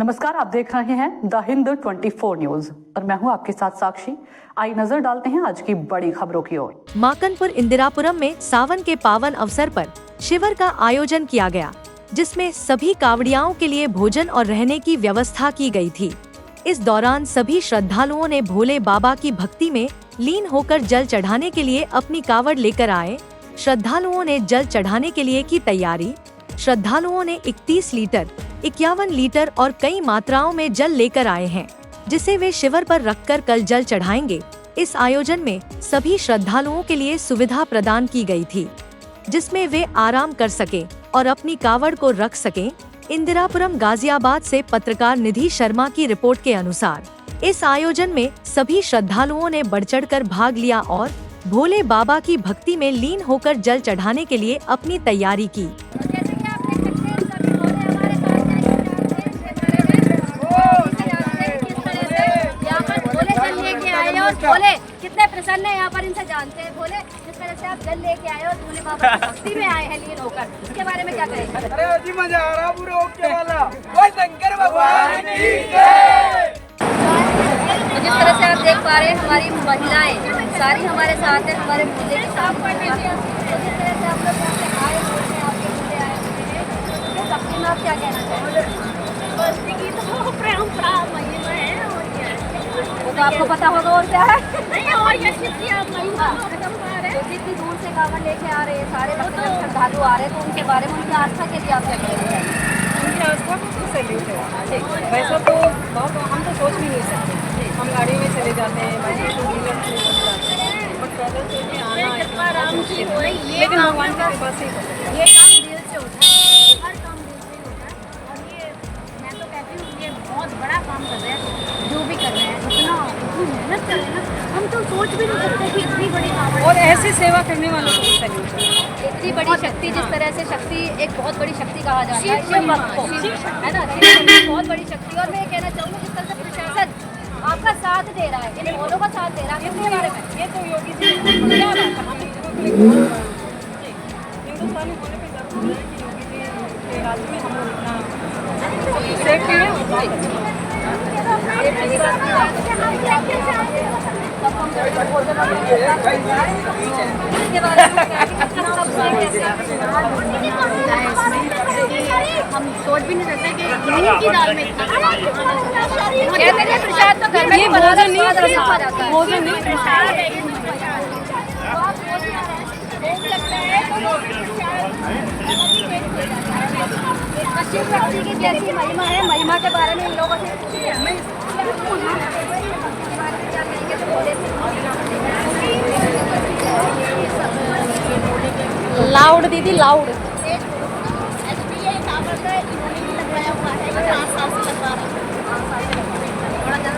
नमस्कार, आप देख रहे हैं द हिंद 24 न्यूज और मैं हूं आपके साथ साक्षी। आइए नजर डालते हैं आज की बड़ी खबरों की ओर। माकनपुर इंदिरापुरम में सावन के पावन अवसर पर शिविर का आयोजन किया गया, जिसमें सभी कावड़ियाओं के लिए भोजन और रहने की व्यवस्था की गई थी। इस दौरान सभी श्रद्धालुओं ने भोले बाबा की भक्ति में लीन होकर जल चढ़ाने के लिए अपनी कावड़ लेकर आए। श्रद्धालुओं ने जल चढ़ाने के लिए की तैयारी। श्रद्धालुओं ने 31 लीटर, 51 लीटर और कई मात्राओं में जल लेकर आए हैं, जिसे वे शिविर पर रखकर कल जल चढ़ाएंगे। इस आयोजन में सभी श्रद्धालुओं के लिए सुविधा प्रदान की गई थी, जिसमें वे आराम कर सके और अपनी कावड़ को रख सकें। इंदिरापुरम गाजियाबाद से पत्रकार निधि शर्मा की रिपोर्ट के अनुसार इस आयोजन में सभी श्रद्धालुओं ने बढ़ चढ़कर भाग लिया और भोले बाबा की भक्ति में लीन होकर जल चढ़ाने के लिए अपनी तैयारी की। भोले कितने प्रसन्न है, यहाँ पर इनसे जानते हैं। भोले जिस तरह से आप जल लेके आए और भोले बाबा की भक्ति में आए हैं लीन होकर, इसके बारे में क्या कहेंगे? अरे जी मजा आ रहा पूरे ओके वाला। वो शंकर भगवान की जय। तो जिस तरह से आप देख पा रहे हैं, हमारी महिलाएं सारी हमारे साथ हैं, हमारे भोले के साथ। तो जिस तरह से आप लोग यहाँ पे आए हुए हैं, आपके भोले आए हुए हैं, तो भक्ति में आप क्या कहना चाहेंगे? भक्ति की तो परंपरा महिमा है, वो तो आपको पता होगा। और क्या है नहीं, और ये तो जितनी दूर से कावड़ लेके आ रहे हैं, सारे श्रद्धालु आ रहे हैं, तो उनके बारे में, उनकी आस्था के लिए आप क्या कहेंगे? उनकी आस्था को तो सैल्यूट है। वैसा तो बहुत हम तो सोच भी नहीं सकते। हम गाड़ी में चले जाते हैं, बाइक टू व्हीलर से चले जाते हैं, बट पैदल चल के आना लेकिन भगवान के कृपा से ये काम दिल से होता है, हर काम दिल से होता है। और ये मैं तो कहती हूँ ये बहुत बड़ा काम कर रहे हैं, जो भी कर रहे हैं, इतना मेहनत कर रहे हैं ना, हम तो सोच भी नहीं सकते कि इतनी बड़ी कावड़ और ऐसे सेवा करने वालों को सैल्यूट है। इतनी बड़ी शक्ति, जिस तरह से शक्ति एक बहुत बड़ी शक्ति कहा जाता है शिव भक्त को, है ना, शिव की बहुत बड़ी शक्ति। और मैं ये कहना चाहूँगी, जिस तरह से प्रशासन आपका साथ दे रहा है, इन भोलों का साथ दे रहा है, इसके बारे में ये तो योगी जी क्या बात है। हिंदुस्तानी होने पे जरूर है कि योगी जी के राज में हम लोग इतना सेफ्टी है। हम सोच भी नहीं सकते कि मूंग की दाल में कहते हैं प्रसाद तो घर में ये भोजन नहीं, भोजन नहीं शिव भक्ति की जैसी महिमा है, महिमा के बारे में इन लोगों से लाउड दीदी, लाउड।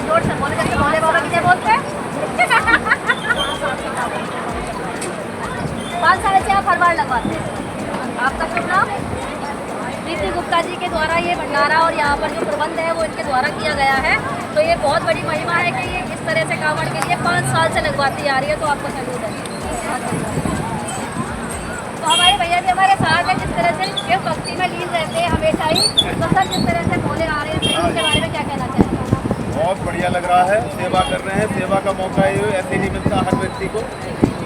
जोर से बोले, जैसे भोले बाबा की जय बोलते हैं। 5 साल से आप हर बार लगवाते हैं। आपका शुभ नाम? प्रीति गुप्ता जी के द्वारा ये भंडारा और यहाँ पर जो प्रबंध है वो इनके द्वारा किया गया है। तो ये बहुत बड़ी महिमा है कि ये इस तरह से कावड़ के लिए 5 साल से लगवाती आ रही है, तो आपको सैल्यूट है। तो हमारे भैया जी हमारे साथ हैं, जिस तरह से ये भक्ति में लीन रहते हैं हमेशा ही। तो सर, जिस तरह से भोले आ रहे हैं, उनके बारे में क्या कहना चाहेंगे? बहुत बढ़िया लग रहा है, सेवा कर रहे हैं। सेवा का मौका ये ऐसे नहीं मिलता हर व्यक्ति को,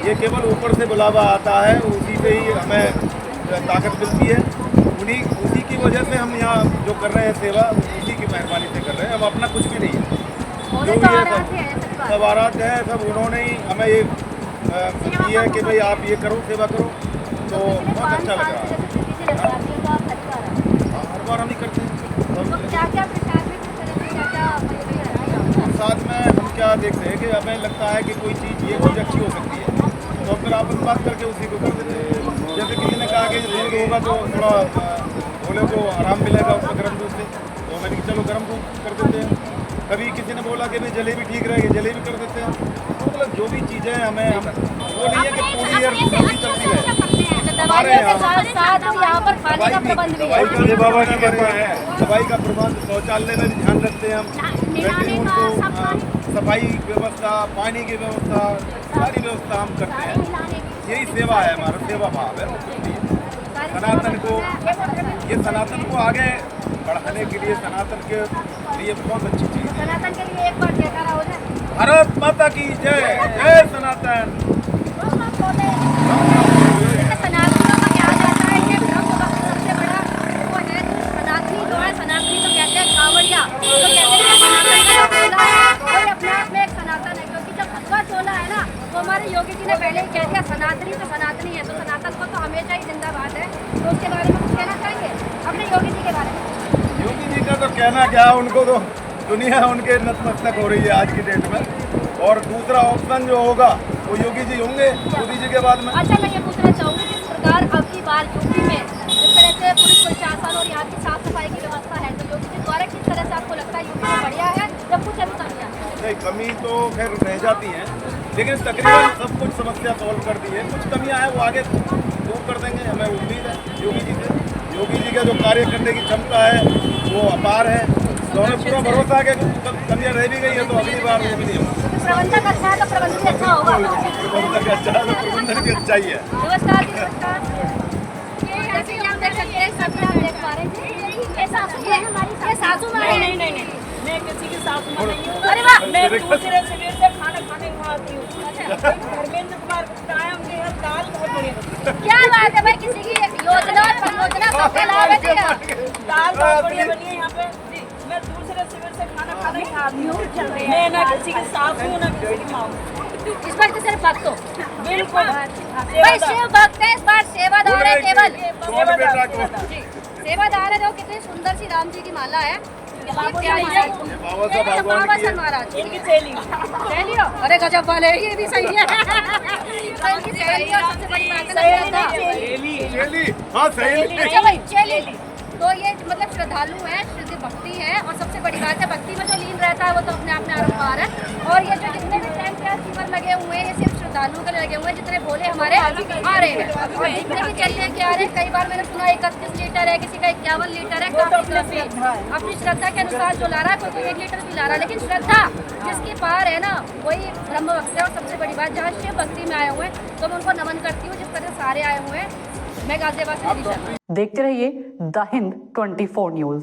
ये केवल ऊपर से बुलावा आता है, उसी से ही हमें ताकत मिलती है। उसी की वजह से हम यहाँ जो कर रहे हैं सेवा, उसी की मेहरबानी से कर रहे हैं। हम अपना कुछ भी नहीं है, जो भी है सब आराध्य है, सब उन्होंने ही हमें ये किया है कि भाई आप ये करो, सेवा करो। तो बहुत अच्छा लग रहा है। हर बार हम ही करते हैं। साथ में हम क्या देखते हैं कि हमें लगता है कि कोई चीज़ ये चीज़ अच्छी हो सकती है, तो फिर आप बात करके उसी को कर देते हैं। जैसे किसी ने कहा कि दूध होगा तो थोड़ा भोले को आराम मिलेगा उसमें गर्म दूध से, तो मैंने कहा चलो गर्म दूध कर देते हैं। कभी किसी ने बोला कि भाई जलेबी ठीक रहेगी, जलेबी कर देते हैं। तो मतलब जो भी चीज़ें हमें वो नहीं है कि पूरी ईयर सब्जी चलती है। हमारे यहाँ पर खाने का प्रबंध भी है। बाबा की कृपा है, दवाई का प्रबंध, शौचालय में भी ध्यान रखते हैं हम। बेडरूम को सफाई व्यवस्था, पानी की व्यवस्था, सारी व्यवस्था हम करते हैं। यही सेवा है, हमारा सेवा भाव है। सनातन को, ये सनातन को आगे बढ़ाने के लिए सनातन के लिए बहुत अच्छी चीज़ है। सनातन के लिए एक बार जयकारा हो जाए। भारत माता की जय, जय सनातन। जैसे सनातनियों का क्या जाता है कि ब्रह्म भक्त सबसे बड़ा वो है सनातनी जो है, सनातनी तो कहते हैं कांवड़िया, तो कहते हैं सनातन का जो चोला है वो अपने आप में एक सनातन है, क्योंकि जब भगवा चोला है ना तो हमारे योगी जी ने पहले ही कह दिया सनातनी तो सनातनी है, तो सनातन को तो हमेशा ही जिंदाबाद है। तो उसके बारे में कुछ कहना चाहेंगे अपने योगी जी के बारे में? योगी जी का तो कहना क्या, उनको तो दुनिया उनके नतमस्तक हो रही है आज की डेट में। और दूसरा ऑप्शन जो होगा वो योगी जी होंगे मोदी जी के बाद में। अच्छा, मैं ये पूछना चाहूँगी जिस प्रकार अब की बार यूपी में जिस तरह से पुलिस प्रशासन और यहाँ की साफ सफाई की व्यवस्था है, तो योगी जी द्वारा किस तरह से आपको लगता है यूपी में बढ़िया है या कुछ अभी कमियाँ? नहीं, कमी तो खैर रह जाती है, लेकिन तकरीबन सब कुछ समस्या सॉल्व कर दी है। कुछ कमियां हैं वो आगे दूर कर देंगे, हमें उम्मीद है योगी जी से। योगी जी का जो कार्य करने की क्षमता है वो अपार है, तो हमें पूरा भरोसा है कि कमियां रह भी गई है तो अगली बार वो भी नहीं होगी। प्रबंधन अच्छा है तो प्रबंधन भी अच्छा होगा। प्रबंधन अच्छा है तो प्रबंधन भी अच्छा ही है। नमस्कार जी, नमस्कार। जैसे कि हम देख सकते हैं, सभी आप देख पा रहे हैं ये सासू माँ है। नहीं, मैं किसी की सासू माँ नहीं हूँ। अरे वाह! मैं दूसरे शिविर से खाना खाने को आती हूँ। धर्मेंद्र कुमार गुप्ता है, उनके यहाँ दाल बहुत बढ़िया बनती है। क्या बात है भाई, किसी की योजना और परियोजना सबके लाभ है भैया। दाल बहुत बढ़िया बनी है यहाँ पे। मैं दूसरे शिविर से खाना खाने को आती हूँ। मैं ना किसी की सास हूँ ना किसी की माँ हूँ। इस बार तो सिर्फ भक्त हो। बिल्कुल भाई शिव भक्त है, इस बार सेवादार है केवल। जी। सेवादार है, देखो कितनी सुंदर सी राम जी की माला है। बाबा साहब भगवान की है। महाराज इनकी सहेली सहेली हो? अरे गजब वाले, ये भी सही है। इनकी सहेली और सबसे बड़ी बात है श्रद्धा। चेली, हाँ सही। अच्छा भाई, चेली तो ये मतलब श्रद्धालु है, शुद्ध भक्ति है, और सबसे बड़ी बात है भक्ति में जो लीन रहता है वो तो अपने आप में आरंभार है। और ये जो जितने भी टैंक या सीवर लगे हुए हैं ये सिर्फ श्रद्धालुओं के लिए लगे हुए हैं, जितने भोले हमारे आ रहे हैं। और जितने भी चल लेके आ रहे हैं, कई बार मैंने सुना 31 लीटर है, किसी का 51 लीटर है, काफी अपनी श्रद्धा के अनुसार जो ला रहा है, कोई 1 लीटर भी ला रहा है, लेकिन श्रद्धा जिसकी पार है ना वही ब्रह्म भक्त है। और सबसे बड़ी बात, जहाँ शिव भक्ति में आए हुए हैं तो मैं उनको नमन करती हूँ, जिस तरह सारे आए हुए हैं। मैं गाजियाबाद से। देखते रहिए द हिंद 24 न्यूज।